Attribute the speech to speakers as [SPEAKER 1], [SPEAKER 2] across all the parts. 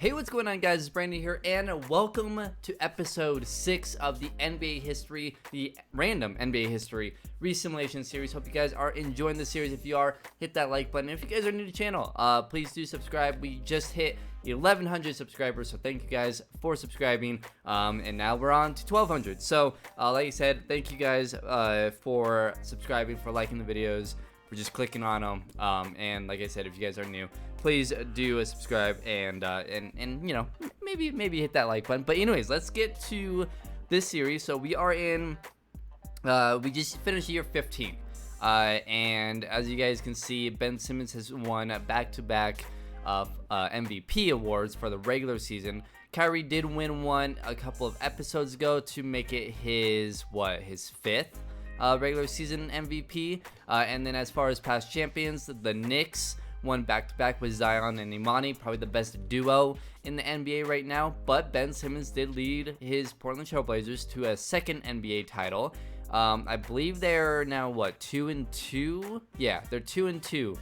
[SPEAKER 1] Hey, what's going on, guys? It's Brandon here, and welcome to episode 6 of the NBA history, the random NBA history re-simulation series. Hope you guys are enjoying the series. If you are, hit that like button. If you guys are new to the channel, please do subscribe. We just hit 1,100 subscribers, so thank you guys for subscribing. And now we're on to 1,200. So, like I said, thank you guys for subscribing, for liking the videos, for just clicking on them. And like I said, if you guys are new, please do subscribe and you know, maybe hit that like button. But anyways, let's get to this series. So we are in we just finished year 15, and as you guys can see, Ben Simmons has won back-to-back MVP awards for the regular season. Kyrie did win one a couple of episodes ago to make it his fifth regular season MVP. And then as far as past champions, the Knicks won back-to-back with Zion and Imani, probably the best duo in the NBA right now. But Ben Simmons did lead his Portland Trail Blazers to a second NBA title. I believe they're now 2-2. Yeah, they're 2-2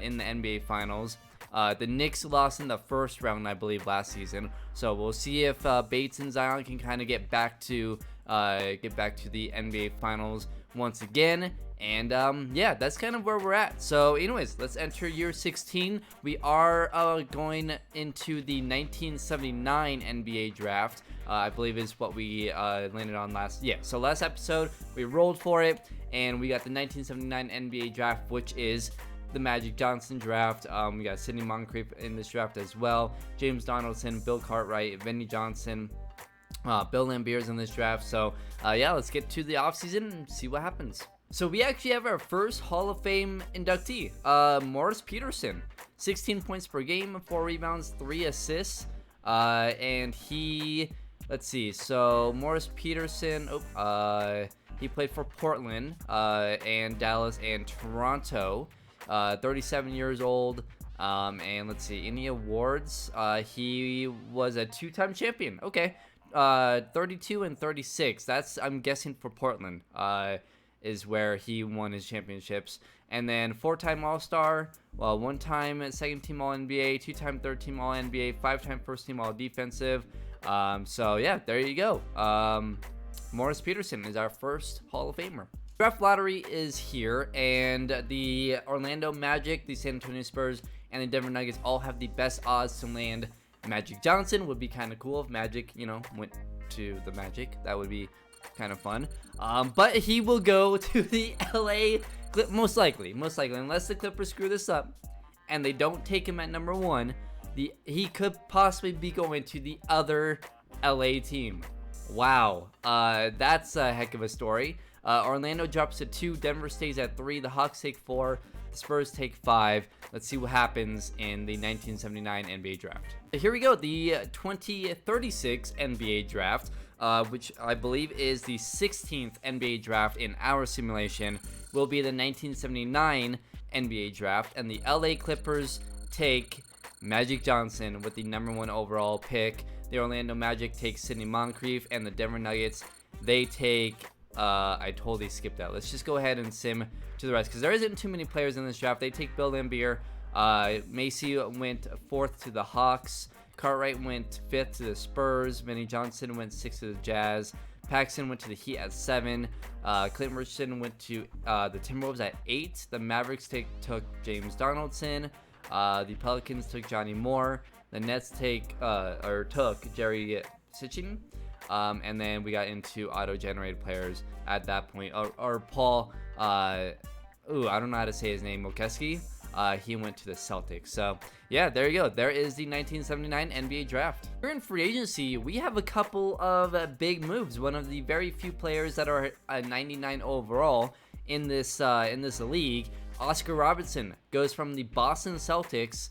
[SPEAKER 1] in the NBA Finals. The Knicks lost in the first round, I believe, last season. So we'll see if Bates and Zion can kind of get back to the NBA Finals once again. And yeah, that's kind of where we're at. So anyways, let's enter year 16. We are going into the 1979 NBA draft. I believe is what we landed on last. Yeah, so last episode we rolled for it, and we got the 1979 NBA draft, which is the Magic Johnson draft. We got Sidney Moncrief in this draft as well. James Donaldson, Bill Cartwright, Vinnie Johnson, Bill Laimbeer's in this draft. So yeah, let's get to the offseason and see what happens. So we actually have our first Hall of Fame inductee, Morris Peterson. 16 points per game, 4 rebounds, 3 assists, and he, let's see, so Morris Peterson, he played for Portland, and Dallas and Toronto. 37 years old, and let's see, any awards, he was a 2-time champion. Okay, 32 and 36, that's, I'm guessing, for Portland, is where he won his championships. And then 4-time All-Star, 1-time second-team All-NBA, 2-time third-team All-NBA, 5-time first-team All-Defensive. So yeah, there you go. Morris Peterson is our first Hall of Famer. Draft lottery is here, and the Orlando Magic, the San Antonio Spurs, and the Denver Nuggets all have the best odds to land Magic Johnson. Would be kind of cool if Magic, you know, went to the Magic. That would be kind of fun. But he will go to the LA Clip, most likely, unless the Clippers screw this up and they don't take him at number 1. He could possibly be going to the other LA team. Wow, that's a heck of a story. Orlando drops to 2, Denver stays at 3, the Hawks take 4, the Spurs take 5. Let's see what happens in the 1979 NBA draft. Here we go, the 2036 NBA draft, which I believe is the 16th NBA draft in our simulation, will be the 1979 NBA draft, and the LA Clippers take Magic Johnson with the number 1 overall pick. The Orlando Magic take Sidney Moncrief, and the Denver Nuggets, they take I totally skipped that. Let's just go ahead and sim to the rest, because there isn't too many players in this draft. They take Bill Laimbeer. Macy went 4th to the Hawks. Cartwright went 5th to the Spurs. Vinnie Johnson went 6th to the Jazz. Paxson went to the Heat at 7. Clint Richardson went to the Timberwolves at 8. The Mavericks took James Donaldson. The Pelicans took Johnny Moore. The Nets took Jerry Sitchin. And then we got into auto-generated players at that point. Or Paul, I don't know how to say his name, Mokeski. He went to the Celtics. So yeah, there you go. There is the 1979 NBA draft. Here in free agency, we have a couple of big moves. One of the very few players that are 99 overall in this league, Oscar Robertson, goes from the Boston Celtics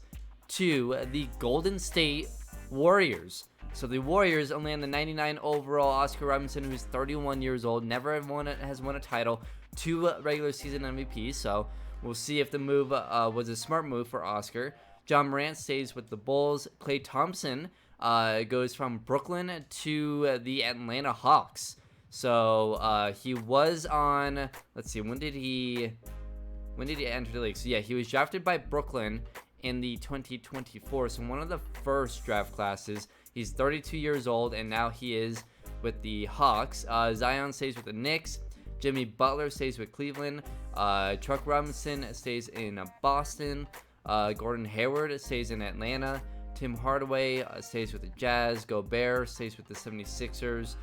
[SPEAKER 1] to the Golden State Warriors. So the Warriors only on the 99 overall Oscar Robinson, who's 31 years old, never has won a title, 2 regular season MVPs. So we'll see if the move was a smart move for Oscar. John Morant stays with the Bulls. Klay Thompson goes from Brooklyn to the Atlanta Hawks. So he was on, let's see, when did he enter the league? So yeah, he was drafted by Brooklyn in the 2024. So one of the first draft classes. He's 32 years old, and now he is with the Hawks. Zion stays with the Knicks. Jimmy Butler stays with Cleveland. Chuck Robinson stays in Boston. Gordon Hayward stays in Atlanta. Tim Hardaway stays with the Jazz. Gobert stays with the 76ers.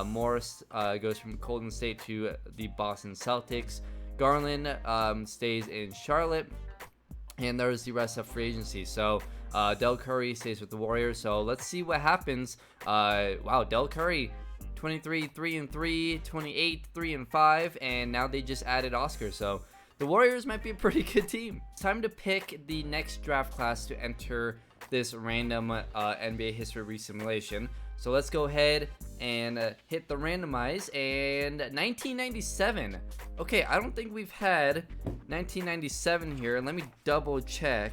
[SPEAKER 1] Morris goes from Golden State to the Boston Celtics. Garland stays in Charlotte. And there's the rest of free agency. So Del Curry stays with the Warriors. So let's see what happens. Wow, Del Curry, 23, 3-3, 28, 3-5, and now they just added Oscar. So the Warriors might be a pretty good team. It's time to pick the next draft class to enter this random NBA history resimulation. So let's go ahead and hit the randomize. And 1997. Okay, I don't think we've had 1997 here. Let me double check.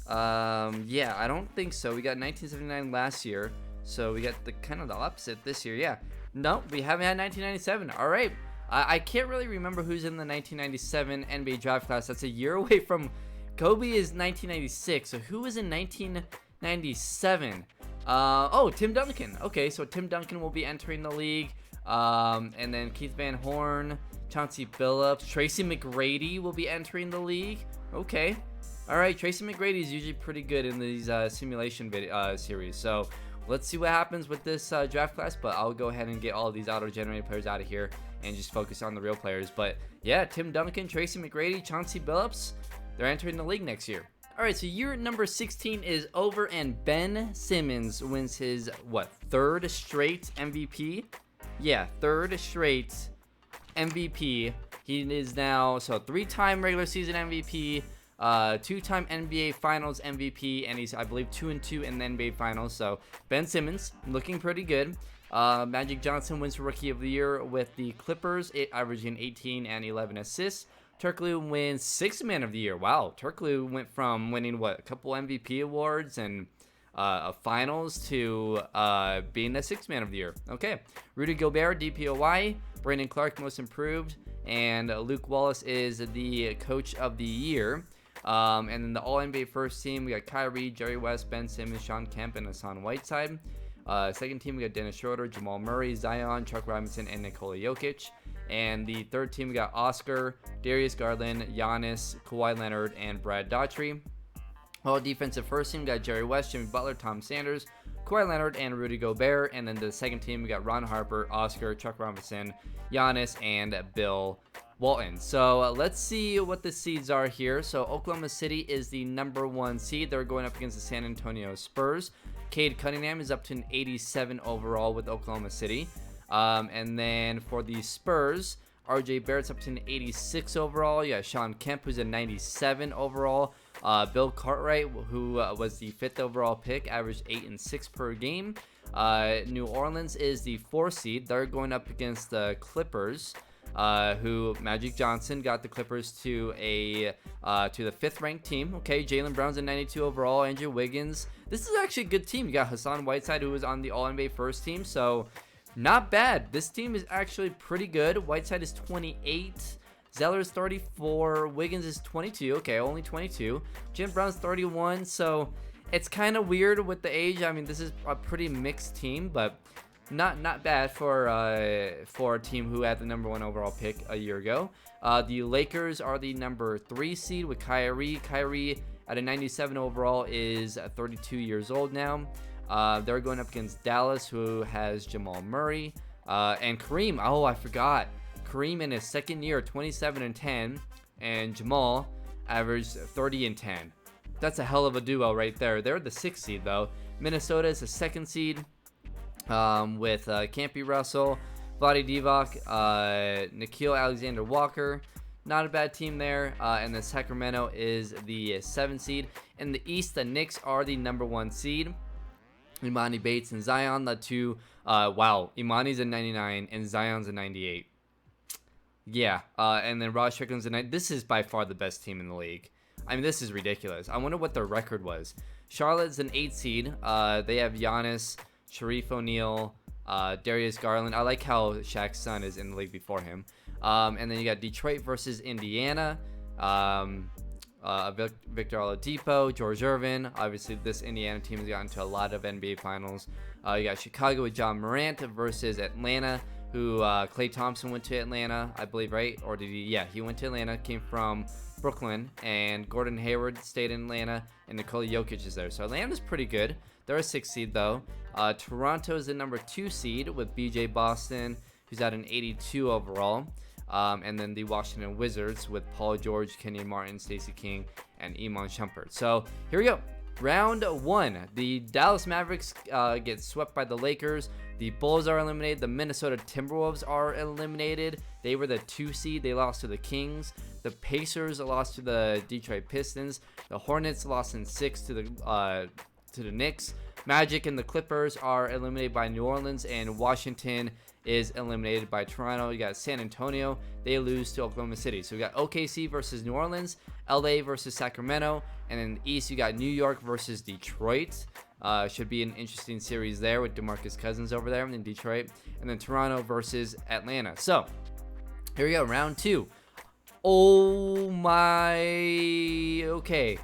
[SPEAKER 1] Yeah, I don't think so. We got 1979 last year, so we got the kind of the opposite this year. Yeah, no, we haven't had 1997. All right, I can't really remember who's in the 1997 NBA draft class. That's a year away from Kobe is 1996. So who was in 1997? Oh, Tim Duncan. Okay, so Tim Duncan will be entering the league. And then Keith Van Horn, Chauncey Billups, Tracy McGrady will be entering the league. Okay. All right, Tracy McGrady is usually pretty good in these simulation series. So let's see what happens with this draft class. But I'll go ahead and get all of these auto-generated players out of here and just focus on the real players. But yeah, Tim Duncan, Tracy McGrady, Chauncey Billups, they're entering the league next year. All right, so year number 16 is over, and Ben Simmons wins his, third straight MVP? Yeah, third straight MVP. He is now, so 3-time regular season MVP, 2-time NBA Finals MVP, and he's, I believe, 2-2 in the NBA Finals. So Ben Simmons looking pretty good. Magic Johnson wins Rookie of the Year with the Clippers, averaging 18 and 11 assists. Turkoglu wins Sixth Man of the Year. Wow, Turkoglu went from winning a couple MVP awards and a finals to being the Sixth Man of the Year. Okay, Rudy Gobert, DPOY. Brandon Clark, Most Improved, and Luke Wallace is the Coach of the Year. And then the All-NBA first team, we got Kyrie, Jerry West, Ben Simmons, Sean Kemp, and Hassan Whiteside. Second team, we got Dennis Schroeder, Jamal Murray, Zion, Chuck Robinson, and Nikola Jokic. And the third team, we got Oscar, Darius Garland, Giannis, Kawhi Leonard, and Brad Daughtry. All defensive first team, we got Jerry West, Jimmy Butler, Tom Sanders, Kawhi Leonard, and Rudy Gobert. And then the second team, we got Ron Harper, Oscar, Chuck Robinson, Giannis, and Bill Walton. So let's see what the seeds are here. So Oklahoma City is the number 1 seed. They're going up against the San Antonio Spurs. Cade Cunningham is up to an 87 overall with Oklahoma City. And then for the Spurs, RJ Barrett's up to an 86 overall. You got Sean Kemp, who's a 97 overall. Bill Cartwright, who was the 5th overall pick, averaged 8 and 6 per game. New Orleans is the 4th seed. They're going up against the Clippers, who Magic Johnson got the Clippers to the 5th ranked team. Okay, Jaylen Brown's a 92 overall. Andrew Wiggins. This is actually a good team. You got Hassan Whiteside, who was on the All-NBA first team. So not bad. This team is actually pretty good. Whiteside is 28. Zeller is 34. Wiggins is 22. Okay, only 22. Jim Brown's 31. So it's kind of weird with the age. I mean, this is a pretty mixed team, but not bad for a team who had the number 1 overall pick a year ago. The Lakers are the number 3 seed with Kyrie. Kyrie at a 97 overall is 32 years old now. They're going up against Dallas, who has Jamal Murray and Kareem. Oh, I forgot. Kareem in his second year, 27 and 10, and Jamal averaged 30 and 10. That's a hell of a duo right there. They're the 6th seed though. Minnesota is the 2nd seed with Campy Russell, Vlade Divac, Nikhil Alexander-Walker. Not a bad team there. And then Sacramento is the 7th seed. In the East, the Knicks are the number 1 seed. Imani Bates and Zion, the two. Wow, Imani's a 99 and Zion's a 98. Yeah, and then Ross Strickland's a 9. This is by far the best team in the league. I mean, this is ridiculous. I wonder what their record was. Charlotte's an 8 seed. They have Giannis, Sharif O'Neal, Darius Garland. I like how Shaq's son is in the league before him. And then you got Detroit versus Indiana. Victor Oladipo, George Irvin. Obviously, this Indiana team has gotten to a lot of NBA Finals. You got Chicago with John Morant versus Atlanta, who Klay Thompson went to Atlanta, I believe, right? Or did he? Yeah, he went to Atlanta, came from Brooklyn, and Gordon Hayward stayed in Atlanta, and Nikola Jokic is there. So Atlanta's pretty good. They're a 6th seed, though. Toronto is the number 2 seed with BJ Boston, who's at an 82 overall. And then the Washington Wizards with Paul George, Kenyon Martin, Stacey King, and Iman Shumpert. So here we go. Round 1. The Dallas Mavericks get swept by the Lakers. The Bulls are eliminated. The Minnesota Timberwolves are eliminated. They were the 2 seed. They lost to the Kings. The Pacers lost to the Detroit Pistons. The Hornets lost in 6 to the Knicks. Magic and the Clippers are eliminated by New Orleans, and Washington is eliminated by Toronto. You got San Antonio. They lose to Oklahoma City. So we got OKC versus New Orleans, LA versus Sacramento, and in the East you got New York versus Detroit. Should be an interesting series there with DeMarcus Cousins over there in Detroit, and then Toronto versus Atlanta. So here we go, round 2. Oh my, okay.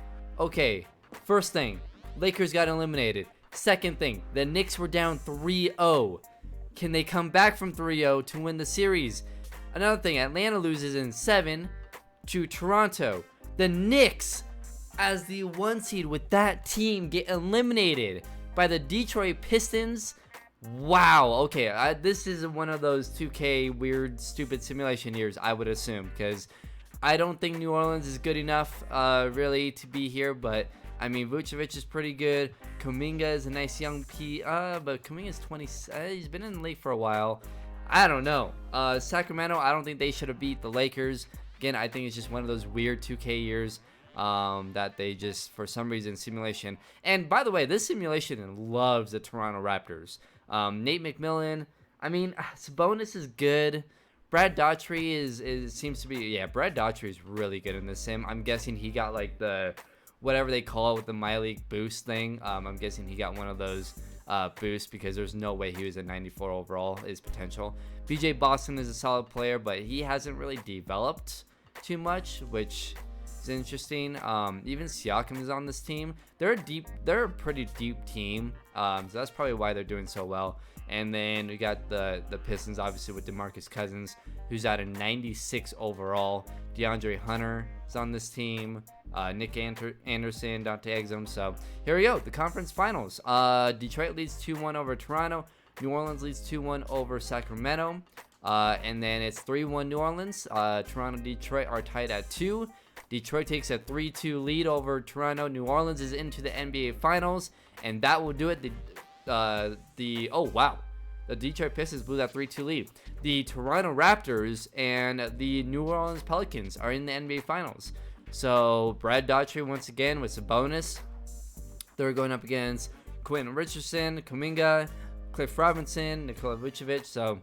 [SPEAKER 1] First thing, Lakers got eliminated. Second thing, the Knicks were down 3-0. Can they come back from 3-0 to win the series? Another thing, Atlanta loses in 7 to Toronto. The Knicks, as the 1 seed with that team, get eliminated by the Detroit Pistons. Wow, okay, this is one of those 2K weird, stupid simulation years, I would assume, because I don't think New Orleans is good enough, really, to be here, but I mean, Vucevic is pretty good. Kuminga is a nice young but Kuminga's 20. He's been in the league for a while. I don't know. Sacramento, I don't think they should have beat the Lakers. Again, I think it's just one of those weird 2K years that they just, for some reason, simulation. And by the way, this simulation loves the Toronto Raptors. Nate McMillan, I mean, Sabonis is good. Brad Daughtry seems to be, yeah, Brad Daughtry is really good in this sim. I'm guessing he got like the, whatever they call it with the My League boost thing. I'm guessing he got one of those boosts because there's no way he was a 94 overall, his potential. BJ Boston is a solid player, but he hasn't really developed too much, which is interesting. Even Siakam is on this team. They're a pretty deep team, so that's probably why they're doing so well. And then we got the Pistons, obviously, with DeMarcus Cousins, who's at a 96 overall. DeAndre Hunter is on this team. Nick Anderson, Dante Exum. So here we go, the conference finals. Detroit leads 2-1 over Toronto. New Orleans leads 2-1 over Sacramento. And then it's 3-1 New Orleans. Toronto, Detroit are tied at 2. Detroit takes a 3-2 lead over Toronto. New Orleans is into the NBA Finals, and that will do it. Oh wow, the Detroit Pistons blew that 3-2 lead. The Toronto Raptors and the New Orleans Pelicans are in the NBA Finals. So Brad Daughtry once again with Sabonis. They're going up against Quentin Richardson, Kuminga, Cliff Robinson, Nikola Vucevic. So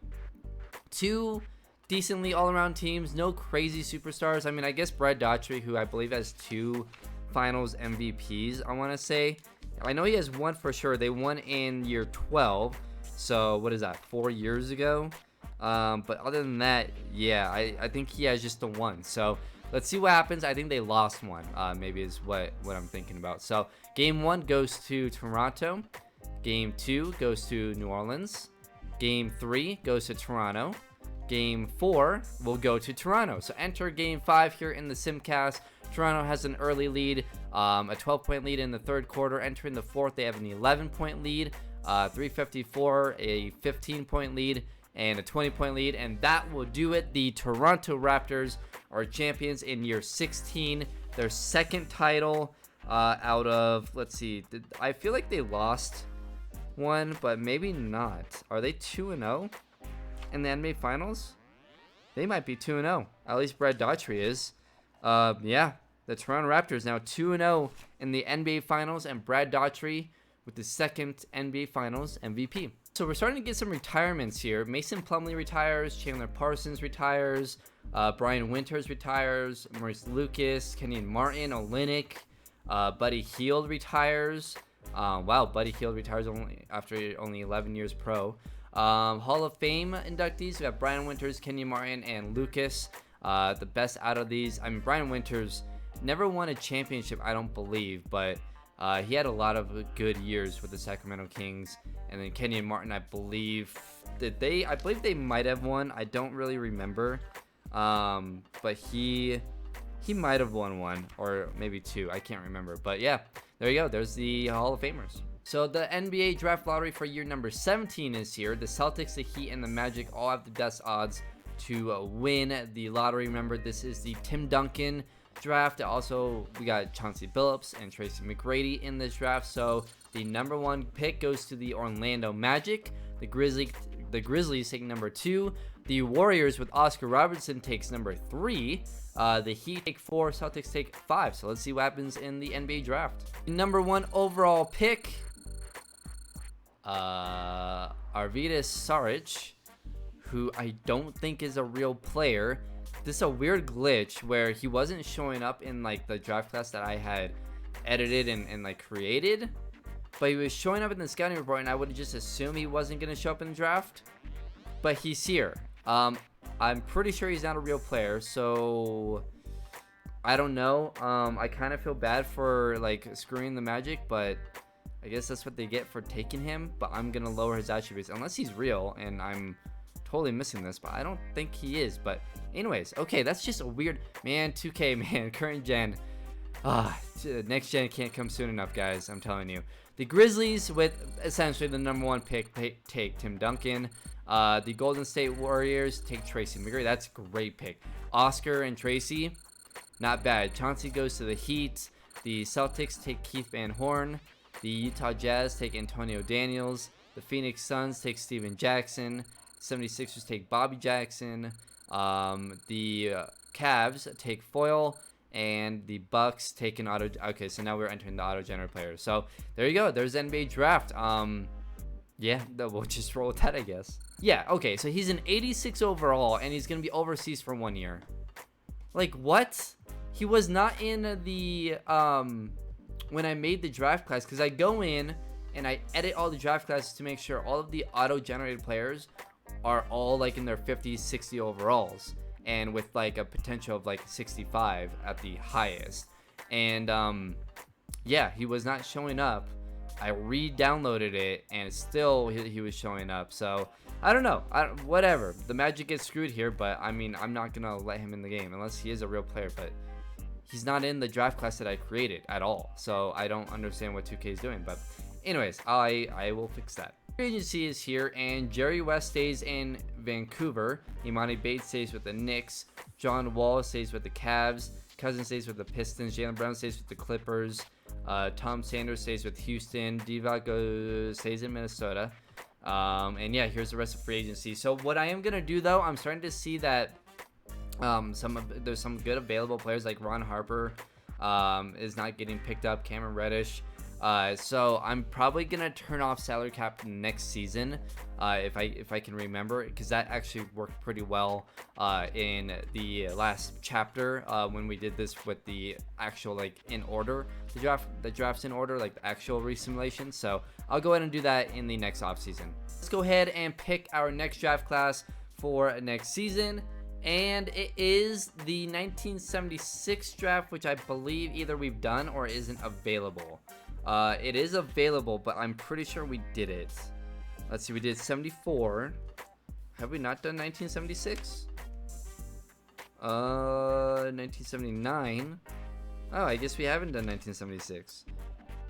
[SPEAKER 1] 2 decently all-around teams, no crazy superstars. I mean, I guess Brad Daughtry, who I believe has 2 Finals MVPs, I want to say. I know he has 1 for sure. They won in year 12. So what is that, 4 years ago? But other than that, yeah, I think he has just the 1. So let's see what happens. I think they lost 1, maybe is what I'm thinking about. So game 1 goes to Toronto. Game 2 goes to New Orleans. Game 3 goes to Toronto. Game 4 will go to Toronto. So enter game 5 here in the Simcast. Toronto has an early lead, a 12-point lead in the 3rd quarter. Entering the 4th, they have an 11-point lead, 3:54, a 15-point lead, and a 20-point lead. And that will do it. The Toronto Raptors are champions in year 16. Their 2nd title out of, let's see, I feel like they lost 1, but maybe not. Are they 2-0 in the NBA Finals? They might be 2-0. At least Brad Daughtry is. Yeah, the Toronto Raptors now 2-0 in the NBA Finals, and Brad Daughtry with the 2nd NBA Finals MVP. So we're starting to get some retirements here. Mason Plumlee retires, Chandler Parsons retires, Brian Winters retires, Maurice Lucas, Kenyon Martin, Olynyk, Buddy Hield retires. Wow, Buddy Hield retires after only 11 years pro. Hall of Fame inductees, we have Brian Winters, Kenyon Martin, and Lucas. The best out of these, I mean, Brian Winters Never won a championship, I don't believe, but he had a lot of good years with the Sacramento Kings. And then Kenyon Martin, I believe, I believe they might have won. I don't really remember, but he might have won one or maybe two. I can't remember, but yeah, there you go. There's the Hall of Famers. So the NBA draft lottery for year number 17 is here. The Celtics, the Heat, and the Magic all have the best odds to win the lottery. Remember, this is the Tim Duncan draft. Also, we got Chauncey Billups and Tracy McGrady in this draft. So the number 1 pick goes to the Orlando Magic. The Grizzlies take number 2. The Warriors with Oscar Robertson takes number 3. The Heat take 4. Celtics take 5. So let's see what happens in the NBA draft. The number 1 overall pick, Arvidas Saric, who I don't think is a real player. This is a weird glitch where he wasn't showing up in like the draft class that I had edited and like created, but he was showing up in the scouting report, and I would just assume he wasn't going to show up in the draft, but he's here. I'm pretty sure he's not a real player, so I don't know. I kind of feel bad for like screwing the Magic, but I guess that's what they get for taking him. But I'm gonna lower his attributes unless he's real, and I'm totally missing this, but I don't think he is. But anyways, okay, that's just a weird, man. 2K, man, current gen. Next gen can't come soon enough, guys. I'm telling you. The Grizzlies, with essentially the number 1 pick, take Tim Duncan. The Golden State Warriors take Tracy McGrady. That's a great pick. Oscar and Tracy, not bad. Chauncey goes to the Heat. The Celtics take Keith Van Horn. The Utah Jazz take Antonio Daniels. The Phoenix Suns take Steven Jackson. 76ers take Bobby Jackson. The Cavs take Foyle. And the Bucks take an auto. Okay, so now we're entering the auto-generated players. So there you go. There's the NBA draft. Yeah, we'll just roll with that, I guess. Yeah, okay, so he's an 86 overall, and he's going to be overseas for 1 year. Like, what? He was not in the, when I made the draft class, because I go in and I edit all the draft classes to make sure all of the auto-generated players are all, like, in their 50, 60 overalls, and with, like, a potential of, like, 65 at the highest. And, yeah, he was not showing up. I re-downloaded it, and still he was showing up. So I don't know. Whatever. The Magic gets screwed here, but I mean, I'm not gonna let him in the game unless he is a real player. But he's not in the draft class that I created at all. So I don't understand what 2K is doing. But anyways, I will fix that. Free agency is here, and Jerry West stays in Vancouver. Imani Bates stays with the Knicks. John Wall stays with the Cavs. Cousins stays with the Pistons. Jaylen Brown stays with the Clippers. Tom Sanders stays with Houston. Divac stays in Minnesota. And yeah, here's the rest of free agency. So what I am gonna do, though, I'm starting to see that there's some good available players, like Ron Harper is not getting picked up. Cameron Reddish. So I'm probably gonna turn off salary cap next season, if I can remember, because that actually worked pretty well in the last chapter when we did this with the actual, like, in order, the drafts in order, like the actual resimulation. So I'll go ahead and do that in the next offseason. Let's go ahead and pick our next draft class for next season. And it is the 1976 draft, which I believe either we've done or isn't available. It is available, but I'm pretty sure we did it. Let's see, we did 74. Have we not done 1976? 1979. Oh, I guess we haven't done 1976.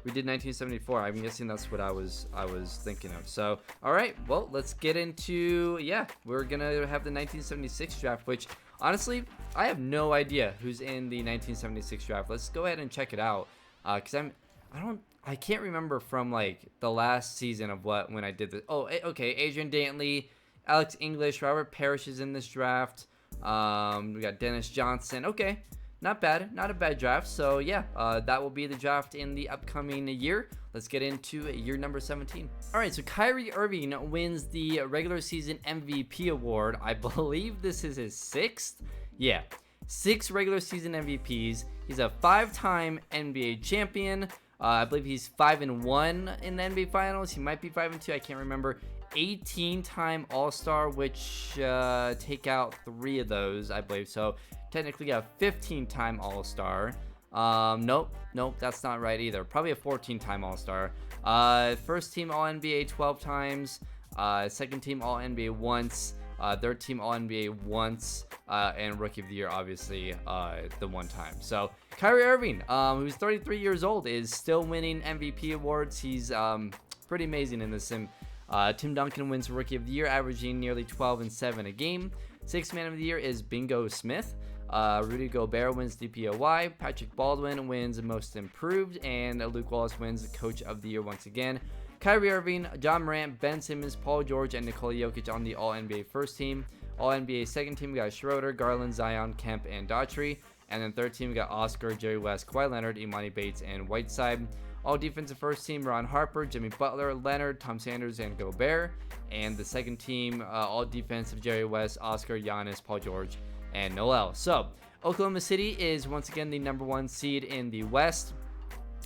[SPEAKER 1] We did 1974. I'm guessing that's what I was thinking of. So, all right, well, let's get into, yeah, we're gonna have the 1976 draft, which honestly, I have no idea who's in the 1976 draft. Let's go ahead and check it out, because I can't remember from, like, the last season of when I did this. Oh, okay, Adrian Dantley, Alex English, Robert Parrish is in this draft. We got Dennis Johnson. Okay, not bad, not a bad draft. So yeah, that will be the draft in the upcoming year. Let's get into year number 17. All right, so Kyrie Irving wins the regular season MVP award. I believe this is his 6th. Yeah, 6 regular season MVPs. He's a 5-time NBA champion. I believe he's 5-1 in the NBA Finals. He might be 5-2. I can't remember. 18-time All-Star, which take out 3 of those, I believe. So technically a 15-time All-Star. Nope, that's not right either. Probably a 14-time All-Star. First team All-NBA 12 times. Second team All-NBA once. Third team All-NBA once. And Rookie of the Year, obviously, the one time. So, Kyrie Irving, who's 33 years old, is still winning MVP awards. He's pretty amazing in this sim. Tim Duncan wins Rookie of the Year, averaging nearly 12 and 7 a game. Sixth Man of the Year is Bingo Smith. Rudy Gobert wins DPOY. Patrick Baldwin wins Most Improved. And Luke Wallace wins Coach of the Year once again. Kyrie Irving, John Morant, Ben Simmons, Paul George, and Nikola Jokic on the All-NBA first team. All-NBA second team, we got Schroeder, Garland, Zion, Kemp, and Daughtry. And then third team, we got Oscar, Jerry West, Kawhi Leonard, Imani Bates, and Whiteside. All defensive first team, Ron Harper, Jimmy Butler, Leonard, Tom Sanders, and Gobert. And the second team, all defensive, Jerry West, Oscar, Giannis, Paul George, and Noel. So, Oklahoma City is once again the number 1 seed in the West.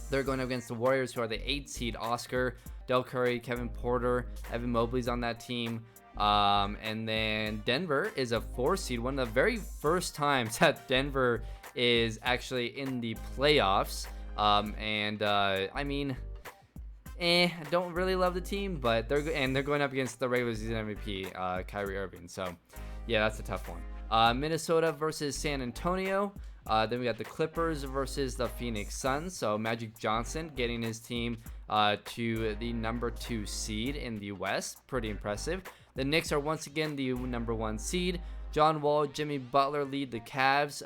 [SPEAKER 1] They're going up against the Warriors, who are the 8th seed. Oscar, Del Curry, Kevin Porter, Evan Mobley's on that team. And then Denver is a 4 seed. One of the very first times that Denver is actually in the playoffs. I mean, I don't really love the team, but they're going up against the regular season MVP, Kyrie Irving. So, yeah, that's a tough one. Minnesota versus San Antonio. Then we got the Clippers versus the Phoenix Suns. So Magic Johnson getting his team to the number 2 seed in the West. Pretty impressive. The Knicks are once again the number 1 seed. John Wall, Jimmy Butler lead the Cavs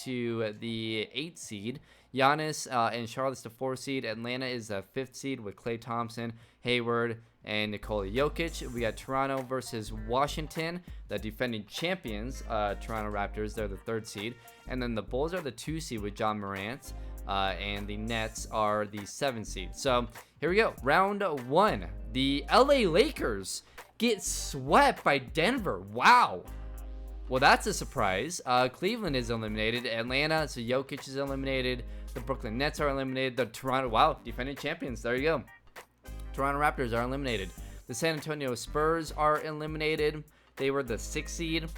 [SPEAKER 1] to the 8th seed. Giannis and Charlotte's the 4th seed. Atlanta is the 5th seed with Klay Thompson, Hayward, and Nikola Jokic. We got Toronto versus Washington, the defending champions, Toronto Raptors. They're the 3rd seed. And then the Bulls are the 2 seed with John Morant. And the Nets are the 7th seed. So here we go. Round 1. The LA Lakers get swept by Denver. Wow. Well, that's a surprise. Cleveland is eliminated. Atlanta, so Jokic is eliminated. The Brooklyn Nets are eliminated. The Toronto, wow, defending champions. There you go. Toronto Raptors are eliminated. The San Antonio Spurs are eliminated. They were the 6th seed.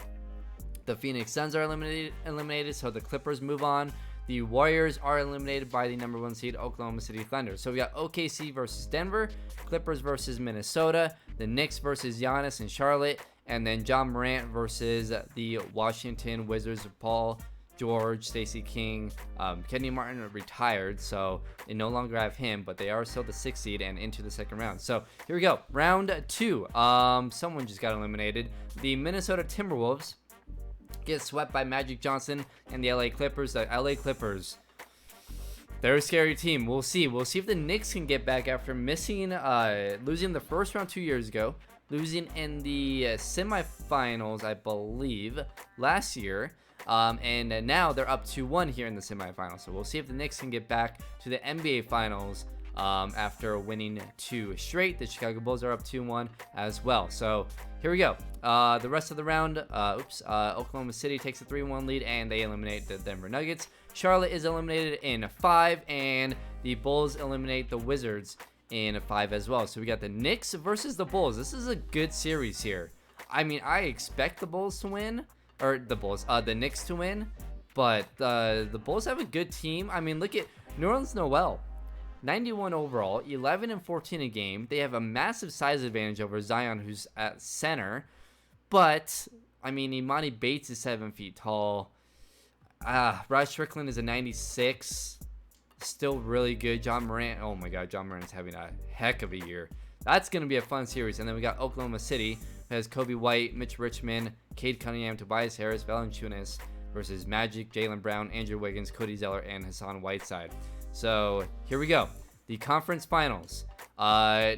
[SPEAKER 1] The Phoenix Suns are eliminated, so the Clippers move on. The Warriors are eliminated by the number 1 seed, Oklahoma City Thunder. So we got OKC versus Denver, Clippers versus Minnesota, the Knicks versus Giannis and Charlotte, and then John Morant versus the Washington Wizards of Paul George, Stacey King. Kenny Martin retired, so they no longer have him, but they are still the 6th seed and into the 2nd round. So here we go. Round 2. Someone just got eliminated. The Minnesota Timberwolves get swept by Magic Johnson and the LA Clippers. The LA Clippers, they're a scary team. We'll see. We'll see if the Knicks can get back after losing the first round 2 years ago, losing in the semifinals, I believe, last year. And now they're up 2-1 here in the semifinals. So we'll see if the Knicks can get back to the NBA Finals after winning 2 straight. The Chicago Bulls are up 2-1 as well. So here we go. The rest of the round, Oklahoma City takes a 3-1 lead, and they eliminate the Denver Nuggets. Charlotte is eliminated in 5, and the Bulls eliminate the Wizards in 5 as well. So we got the Knicks versus the Bulls. This is a good series here. I mean, I expect the Bulls to win, or the Knicks to win, but the Bulls have a good team. I mean, look at Nerlens Noel. 91 overall, 11 and 14 a game. They have a massive size advantage over Zion, who's at center. But, I mean, Imani Bates is 7 feet tall. Rod Strickland is a 96. Still really good. John Morant, oh my God, John Morant's having a heck of a year. That's going to be a fun series. And then we got Oklahoma City, who has Kobe White, Mitch Richmond, Cade Cunningham, Tobias Harris, Valanciunas versus Magic, Jaylen Brown, Andrew Wiggins, Cody Zeller, and Hassan Whiteside. So here we go. The conference finals.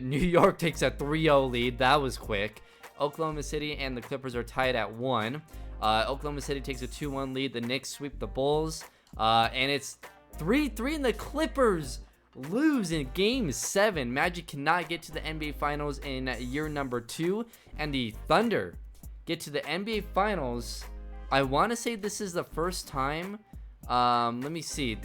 [SPEAKER 1] New York takes a 3-0 lead. That was quick. Oklahoma City and the Clippers are tied at 1. Oklahoma City takes a 2-1 lead. The Knicks sweep the Bulls. And it's 3-3, and the Clippers lose in Game 7. Magic cannot get to the NBA Finals in year number 2. And the Thunder get to the NBA Finals. I want to say this is the first time. Let me see.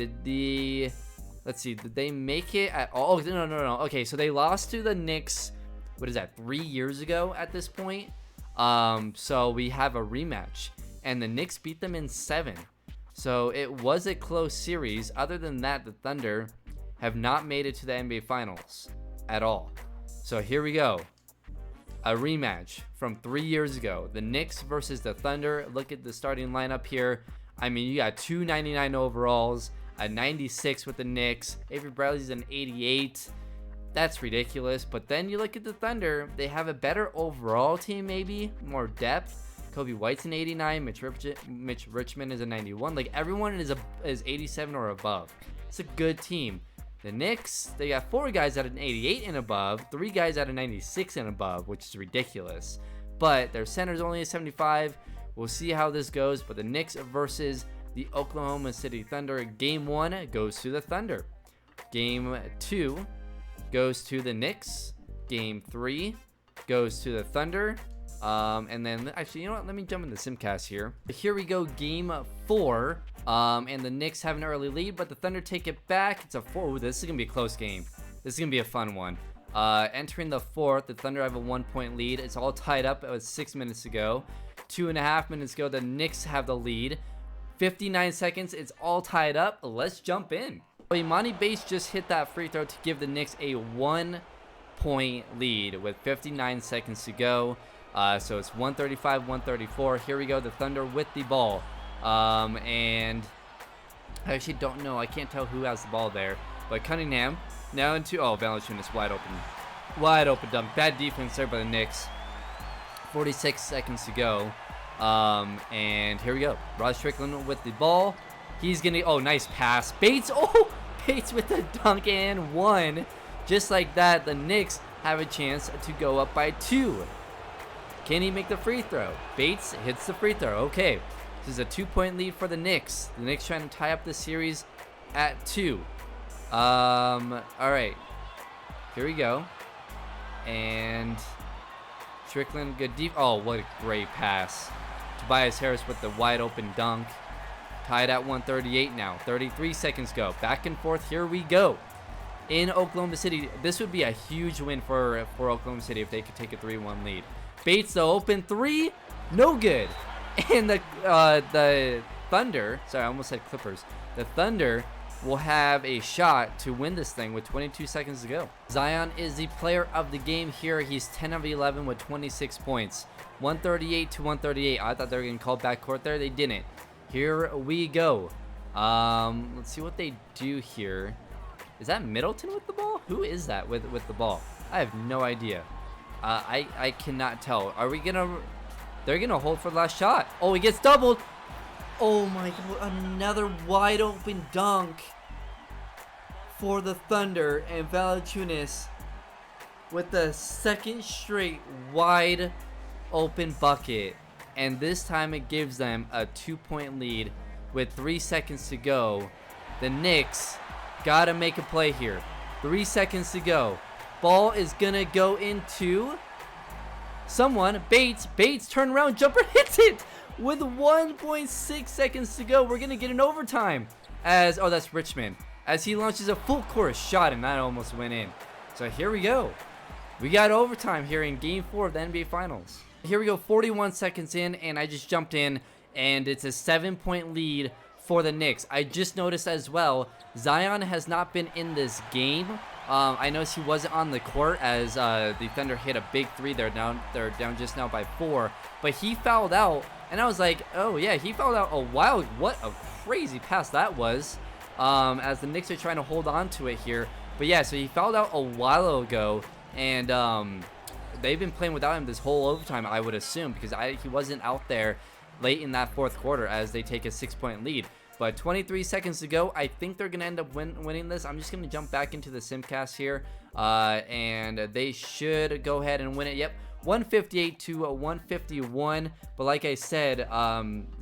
[SPEAKER 1] Let's see, did they make it at all? Oh, no. Okay, so they lost to the Knicks, what is that, 3 years ago at this point? So we have a rematch, and the Knicks beat them in 7. So it was a close series. Other than that, the Thunder have not made it to the NBA Finals at all. So here we go. A rematch from 3 years ago. The Knicks versus the Thunder. Look at the starting lineup here. I mean, you got 299 overalls, a 96 with the Knicks. Avery Bradley's an 88. That's ridiculous. But then you look at the Thunder. They have a better overall team, maybe. More depth. Kobe White's an 89. Mitch Richmond is a 91. Like, everyone is 87 or above. It's a good team. The Knicks, they got 4 guys at an 88 and above, 3 guys at a 96 and above, which is ridiculous. But their center's only a 75. We'll see how this goes. But the Knicks versus the Oklahoma City Thunder. Game 1 goes to the Thunder. Game 2 goes to the Knicks. Game 3 goes to the Thunder. And then, actually, you know what? Let me jump into Simcast here. Here we go, Game 4. And the Knicks have an early lead, but the Thunder take it back. It's a 4. Ooh, this is going to be a close game. This is going to be a fun one. Entering the 4th, the Thunder have a 1-point lead. It's all tied up. It was 6 minutes ago. 2.5 minutes ago, the Knicks have the lead. 59 seconds. It's all tied up. Let's jump in. Imani Bates just hit that free throw to give the Knicks a 1-point lead with 59 seconds to go. So it's 135-134. Here we go. The Thunder with the ball. And I actually don't know. I can't tell who has the ball there. But Cunningham now into Valanciunas wide open. Wide open dunk. Bad defense there by the Knicks. 46 seconds to go. And here we go. Rod Strickland with the ball. He's gonna nice pass. Bates. Bates with the dunk and 1. Just like that, the Knicks have a chance to go up by 2. Can he make the free throw? Bates hits the free throw. Okay. This is a 2-point lead for the Knicks. The Knicks trying to tie up the series at 2. All right. Here we go. And Strickland, good deep. Oh, what a great pass. Tobias Harris with the wide open dunk. Tied at 138 now. 33 seconds go. Back and forth. Here we go. In Oklahoma City, this would be a huge win for Oklahoma City if they could take a 3-1 lead. Bates, the open 3, no good. And the Thunder, sorry, I almost said Clippers. The Thunder will have a shot to win this thing with 22 seconds to go. Zion is the player of the game here. He's 10 of 11 with 26 points. 138-138. I thought they were getting called backcourt there. They didn't. Here we go. Let's see what they do here. Is that Middleton with the ball? Who is that with the ball? I have no idea. I cannot tell. Are we gonna... They're gonna hold for the last shot. Oh, he gets doubled. Oh my God, another wide open dunk for the Thunder, and Valanciunas with the second straight wide open bucket. And this time it gives them a 2-point lead with 3 seconds to go. The Knicks gotta make a play here. 3 seconds to go. Ball is gonna go into someone. Bates, turn around, jumper, hits it with 1.6 seconds to go. We're gonna get an overtime as, that's Richmond, as he launches a full court shot, and that almost went in. So here we go. We got overtime here in Game 4 of the NBA Finals. Here we go, 41 seconds in, and I just jumped in, and it's a 7-point lead for the Knicks. I just noticed as well, Zion has not been in this game. I noticed he wasn't on the court as the Thunder hit a big 3. They're down just now by 4. But he fouled out, and I was like, oh yeah, he fouled out a while. What a crazy pass that was. As the Knicks are trying to hold on to it here. But yeah, so he fouled out a while ago, and they've been playing without him this whole overtime, I would assume, because he wasn't out there late in that 4th quarter as they take a 6-point lead. But 23 seconds to go. I think they're going to end up winning this. I'm just going to jump back into the Simcast here. And they should go ahead and win it. Yep, 158-151. But like I said,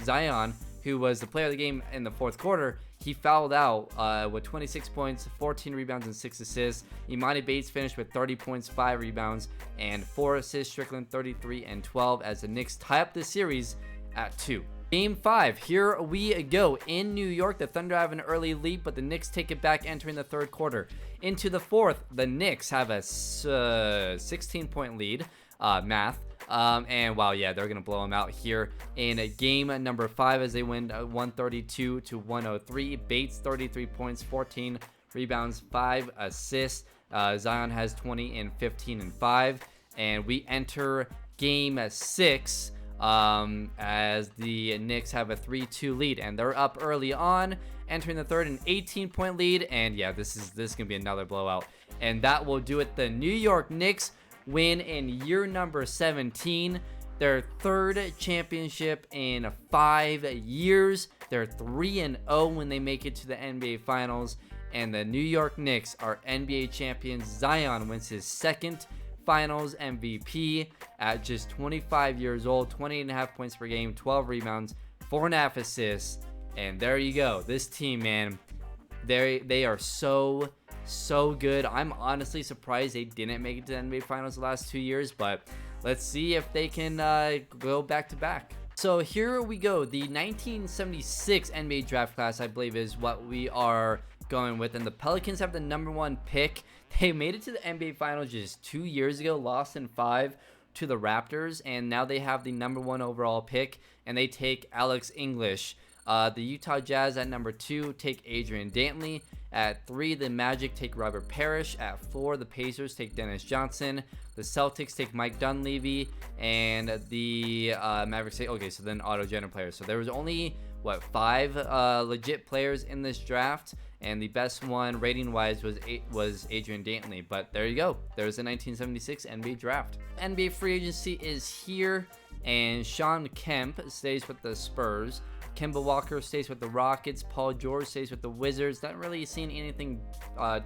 [SPEAKER 1] Zion, who was the player of the game in the 4th quarter, he fouled out with 26 points, 14 rebounds, and 6 assists. Imani Bates finished with 30 points, 5 rebounds, and 4 assists. Strickland 33 and 12 as the Knicks tie up this series at 2. Game 5, here we go. In New York, the Thunder have an early lead, but the Knicks take it back entering the 3rd quarter. Into the 4th, the Knicks have a 16-point lead, math. And wow, yeah, they're gonna blow them out here in game number 5 as they win 132 to 103. Bates 33 points, 14 rebounds, 5 assists. Zion has 20 and 15 and 5. And we enter game 6 as the Knicks have a 3-2 lead, and they're up early on, entering the third, an 18-point lead. And yeah, this is gonna be another blowout, and that will do it. The New York Knicks win in year number 17, their third championship in 5 years. They're 3-0 when they make it to the NBA Finals, and the New York Knicks are NBA champions. Zion wins his second Finals MVP at just 25 years old, 28.5 points per game, 12 rebounds, 4.5 assists, and there you go. This team, man, they are so good. I'm honestly surprised they didn't make it to the NBA Finals the last 2 years, but let's see if they can go back to back. So here we go. The 1976 NBA draft class, I believe, is what we are going with, and the Pelicans have the #1 pick. They made it to the NBA Finals just 2 years ago, lost in 5 to the Raptors, and now they have the #1 overall pick, and they take Alex English. The Utah Jazz at #2 take Adrian Dantley. At 3, the Magic take Robert Parrish. At 4, the Pacers take Dennis Johnson. The Celtics take Mike Dunleavy, and the Mavericks take, okay, so then auto-gener players. So there was only, 5 legit players in this draft, and the best one rating-wise was Adrian Dantley. But there you go. There's the 1976 NBA draft. NBA free agency is here, and Shawn Kemp stays with the Spurs. Kemba Walker stays with the Rockets. Paul George stays with the Wizards. Not really seeing anything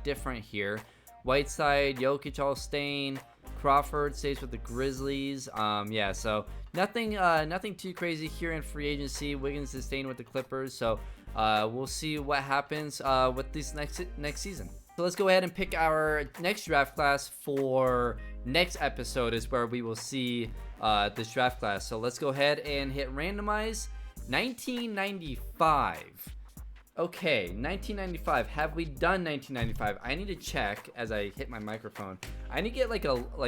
[SPEAKER 1] different here. Whiteside, Jokic all staying. Crawford stays with the Grizzlies. Yeah, so nothing too crazy here in free agency. Wiggins is staying with the Clippers. So we'll see what happens with this next season. So let's go ahead and pick our next draft class for next episode, is where we will see this draft class. So let's go ahead and hit randomize. 1995. Okay, 1995. Have we done 1995? I need to check as I hit my microphone. I need to get like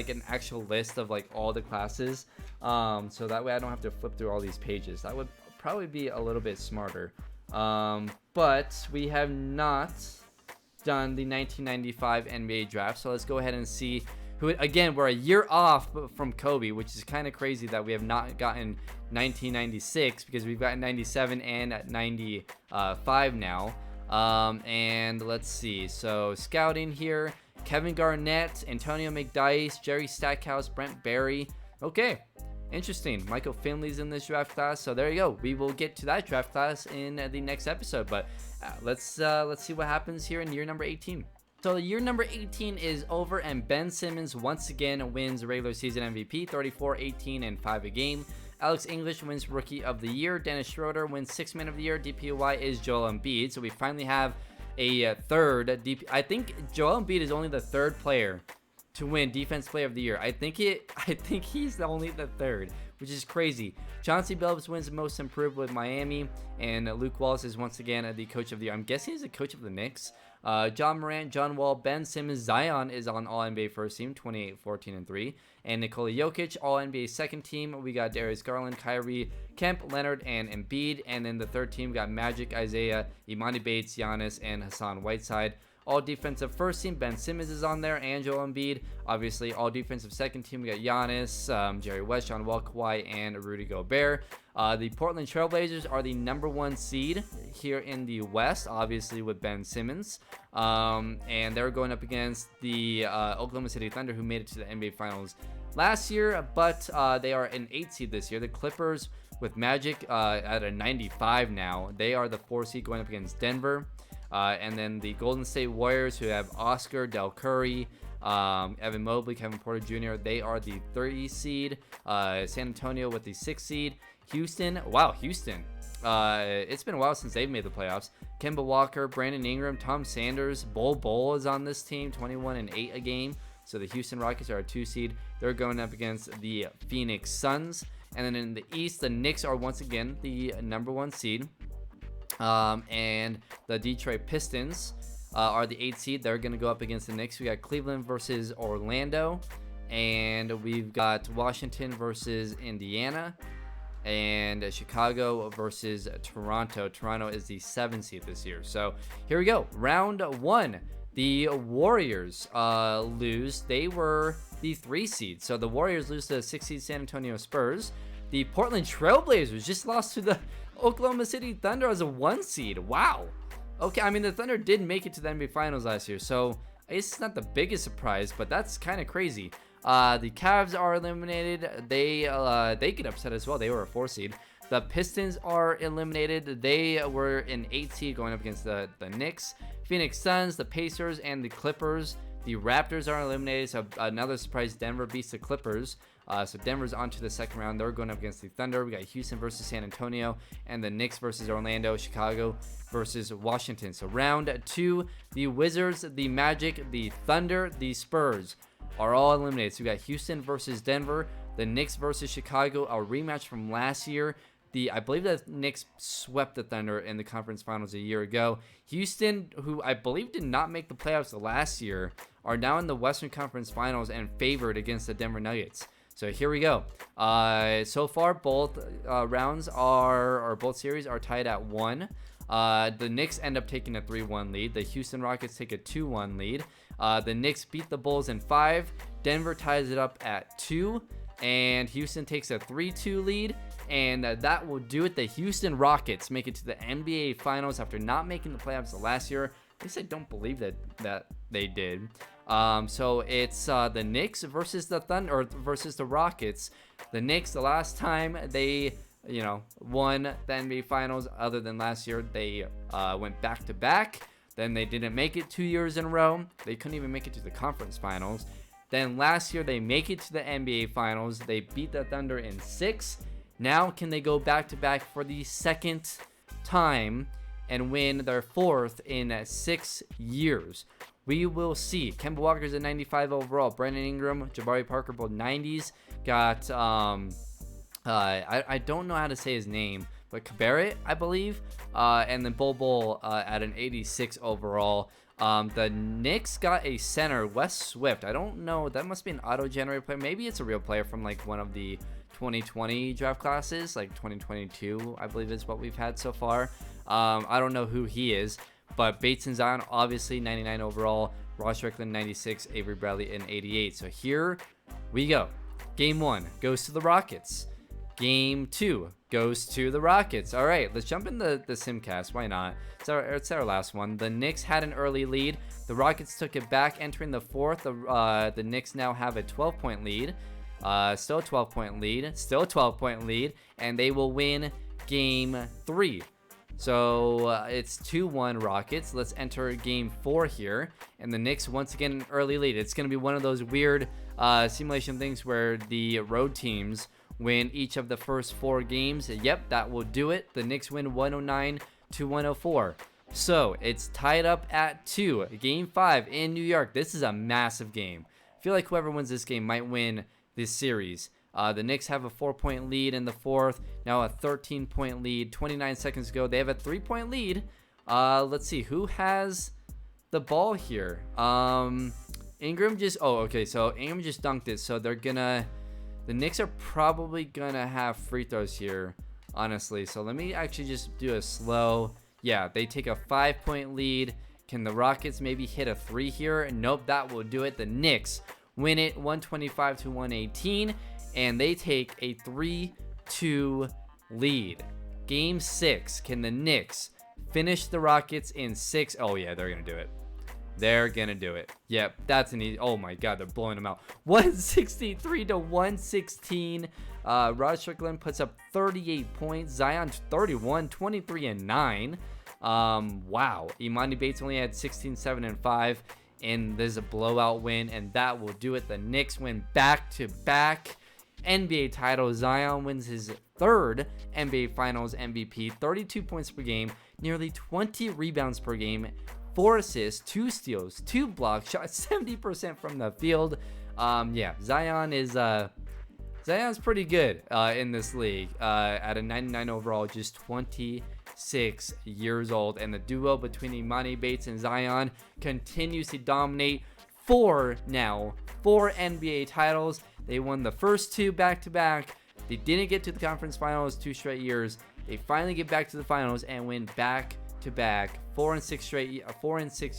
[SPEAKER 1] an actual list of like all the classes, so that way I don't have to flip through all these pages. That would probably be a little bit smarter. But we have not done the 1995 NBA draft, so let's go ahead and see who. Again, we're a year off from Kobe, which is kind of crazy that we have not gotten 1996, because we've gotten 97 and 95 now. And let's see, so scouting here: Kevin Garnett, Antonio McDyess, Jerry Stackhouse, Brent Barry. Okay, interesting. Michael Finley's in this draft class, so there you go. We will get to that draft class in the next episode, but let's see what happens here in year number 18. So the year number 18 is over, and Ben Simmons once again wins regular season MVP, 34, 18, and 5 a game. Alex English wins Rookie of the Year. Dennis Schroeder wins Sixth Man of the Year. DPOY is Joel Embiid. So we finally have a third DP. I think Joel Embiid is only the third player to win Defense Player of the Year. I think he's only the third, which is crazy. Chauncey Billups wins Most Improved with Miami, and Luke Wallace is once again the Coach of the Year. I'm guessing he's the coach of the Knicks. John Morant, John Wall, Ben Simmons, Zion is on All-NBA First Team, 28, 14, and 3. And Nikola Jokic, All-NBA Second Team. We got Darius Garland, Kyrie, Kemp, Leonard, and Embiid. And then the third team, we got Magic, Isaiah, Imani Bates, Giannis, and Hassan Whiteside. All defensive first team, Ben Simmons is on there, and Joel Embiid. Obviously, all defensive second team, we got Giannis, Jerry West, John Wall, Kawhi, and Rudy Gobert. The Portland Trailblazers are the #1 seed here in the West, obviously with Ben Simmons. And they're going up against the Oklahoma City Thunder, who made it to the NBA Finals last year, but they are an 8 seed this year. The Clippers with Magic at a 95 now. They are the 4 seed going up against Denver. And then the Golden State Warriors, who have Oscar, Del Curry, Evan Mobley, Kevin Porter Jr. They are the 30 seed. San Antonio with the 6 seed. Houston. It's been a while since they've made the playoffs. Kemba Walker, Brandon Ingram, Tom Sanders, Bol is on this team, 21 and 8 a game. So the Houston Rockets are a 2 seed. They're going up against the Phoenix Suns. And then in the East, the Knicks are once again the #1 seed. And the Detroit Pistons are the 8 seed. They're going to go up against the Knicks. We got Cleveland versus Orlando. And we've got Washington versus Indiana, and Chicago versus Toronto. Toronto is the 7th seed this year. So here we go. Round 1. The Warriors lose. They were the 3 seed. So the Warriors lose to the 6 seed San Antonio Spurs. The Portland Trailblazers just lost to the Oklahoma City Thunder as a 1 seed. Wow. Okay, I mean, the Thunder did make it to the NBA Finals last year, so it's not the biggest surprise, but that's kind of crazy. The Cavs are eliminated. They get upset as well. They were a 4 seed. The Pistons are eliminated. They were an 8 seed going up against the Knicks. Phoenix Suns, the Pacers, and the Clippers. The Raptors are eliminated. So another surprise, Denver beats the Clippers. So Denver's on to the second round. They're going up against the Thunder. We got Houston versus San Antonio, and the Knicks versus Orlando, Chicago versus Washington. So round 2, the Wizards, the Magic, the Thunder, the Spurs are all eliminated. So we got Houston versus Denver, the Knicks versus Chicago, a rematch from last year. I believe the Knicks swept the Thunder in the conference finals a year ago. Houston, who I believe did not make the playoffs last year, are now in the Western Conference Finals and favored against the Denver Nuggets. So here we go. So far, both rounds or both series are tied at 1. The Knicks end up taking a 3-1 lead. The Houston Rockets take a 2-1 lead. The Knicks beat the Bulls in 5. Denver ties it up at 2. And Houston takes a 3-2 lead. And that will do it. The Houston Rockets make it to the NBA Finals after not making the playoffs last year. At least I don't believe that they did. So it's the Knicks versus the Thunder, or versus the Rockets. The Knicks, the last time they won the NBA Finals, other than last year, they went back to back. Then they didn't make it 2 years in a row. They couldn't even make it to the conference finals. Then last year they make it to the NBA Finals. They beat the Thunder in 6. Now can they go back to back for the second time and win their 4th in 6 years? We will see. Kemba Walker's at 95 overall. Brandon Ingram, Jabari Parker, both 90s. Got I don't know how to say his name, but Cabarrett, I believe. And then Bol at an 86 overall. The Knicks got a center, Wes Swift. I don't know. That must be an auto-generated player. Maybe it's a real player from like one of the 2020 draft classes, like 2022, I believe is what we've had so far. I don't know who he is, but Bates and Zion, obviously 99 overall. Ross Strickland, 96. Avery Bradley, an 88. So here we go. Game 1 goes to the Rockets. Game 2 goes to the Rockets. All right, let's jump in the Simcast. Why not? It's our last one. The Knicks had an early lead. The Rockets took it back entering the 4th. The Knicks now have a 12-point lead. Still a 12-point lead. Still a 12-point lead. And they will win Game 3. So it's 2-1 Rockets. Let's enter Game 4 here. And the Knicks, once again, an early lead. It's going to be one of those weird simulation things where the road teams win each of the first 4 games. Yep, that will do it. The Knicks win 109-104. So it's tied up at 2. Game 5 in New York. This is a massive game. I feel like whoever wins this game might win this series. The Knicks have a 4-point lead in the 4th. Now a 13-point lead. 29 seconds to go. They have a 3-point lead. Let's see. Who has the ball here? Ingram just... Oh, okay. So Ingram just dunked it. So they're gonna... The Knicks are probably gonna have free throws here, honestly. So let me actually just do a slow... Yeah, they take a 5-point lead. Can the Rockets maybe hit a 3 here? Nope, that will do it. The Knicks win it 125-118. And they take a 3-2 lead. Game 6. Can the Knicks finish the Rockets in 6? Oh, yeah, they're going to do it. They're going to do it. Yep, that's an easy... Oh, my God, they're blowing them out. 163-116. Ross Strickland puts up 38 points. Zion 31, 23, and 9. Wow. Imani Bates only had 16, 7, and 5. And there's a blowout win, and that will do it. The Knicks win back-to-back NBA title. Zion wins his 3rd NBA Finals MVP, 32 points per game, nearly 20 rebounds per game, 4 assists, 2 steals, 2 blocks, shot 70% from the field. Yeah, Zion's pretty good in this league. At a 99 overall, just 26 years old, and the duo between Imani Bates and Zion continues to dominate for now 4 NBA titles. They won the first 2 back-to-back. They didn't get to the conference finals 2 straight years. They finally get back to the finals and win back-to-back 4 and 6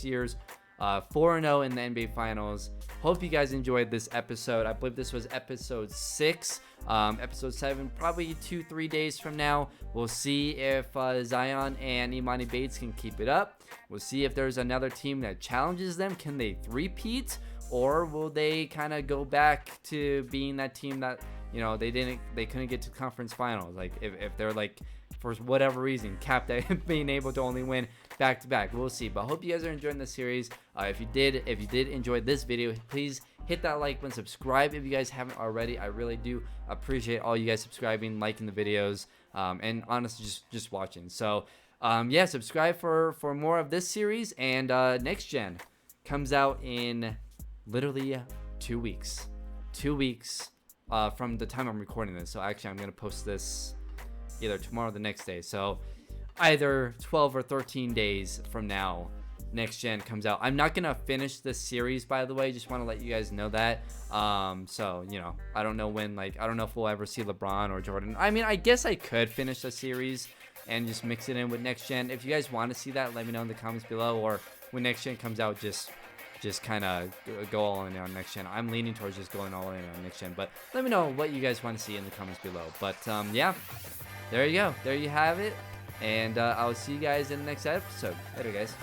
[SPEAKER 1] years, 4-0 in the NBA finals. Hope you guys enjoyed this episode. I believe this was episode 6. Episode 7 probably 2-3 days from now. We'll see if Zion and Imani Bates can keep it up. We'll see if there's another team that challenges them. Can they three-peat, or will they kind of go back to being that team that, you know, they couldn't get to conference finals? Like if they're like, for whatever reason, capped at being able to only win back-to-back. We'll see. But I hope you guys are enjoying the series. If you did enjoy this video, please hit that like button, subscribe if you guys haven't already. I really do appreciate all you guys subscribing, liking the videos, and honestly just watching. So yeah, subscribe for more of this series. And Next Gen comes out in literally 2 weeks. 2 weeks from the time I'm recording this. So actually, I'm gonna post this either tomorrow or the next day. So either 12 or 13 days from now, Next Gen comes out. I'm not gonna finish this series, by the way. Just want to let you guys know that. So you know, I don't know when. Like, I don't know if we'll ever see LeBron or Jordan. I mean, I guess I could finish the series and just mix it in with Next Gen. If you guys want to see that, let me know in the comments below. Or when Next Gen comes out, just kind of go all in on Next Gen. I'm leaning towards just going all in on Next Gen. But let me know what you guys want to see in the comments below. But yeah, there you go. There you have it. And I'll see you guys in the next episode. Later, guys.